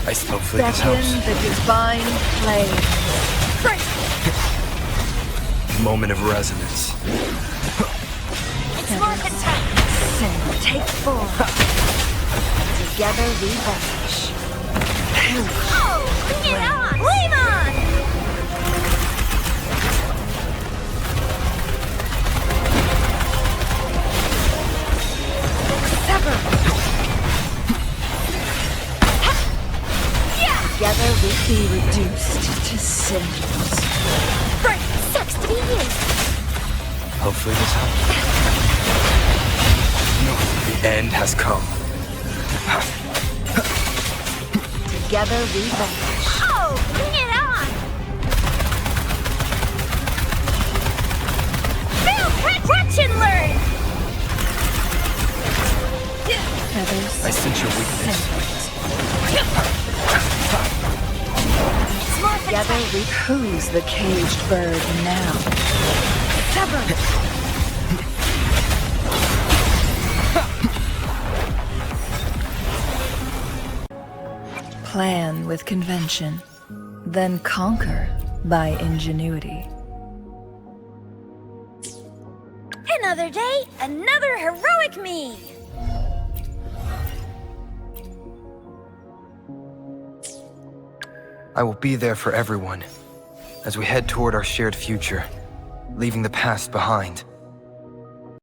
I hopefully this Beckon helps. the divine flame. Moment of resonance. It's more attack. Sin, take form. Together we vanish. Oh, bring it on! Flame on! Sever. Together we be reduced to cinders. Right, sucks to be you. Hopefully this helps. The end has come. Together we vanish. Oh, bring it on! Feel catch and learn! Feathers. I sense your weakness. It's more Together we who's the caged bird now. Sever. Plan with convention, then conquer by ingenuity. Another day, another heroic me! I will be there for everyone as we head toward our shared future, leaving the past behind.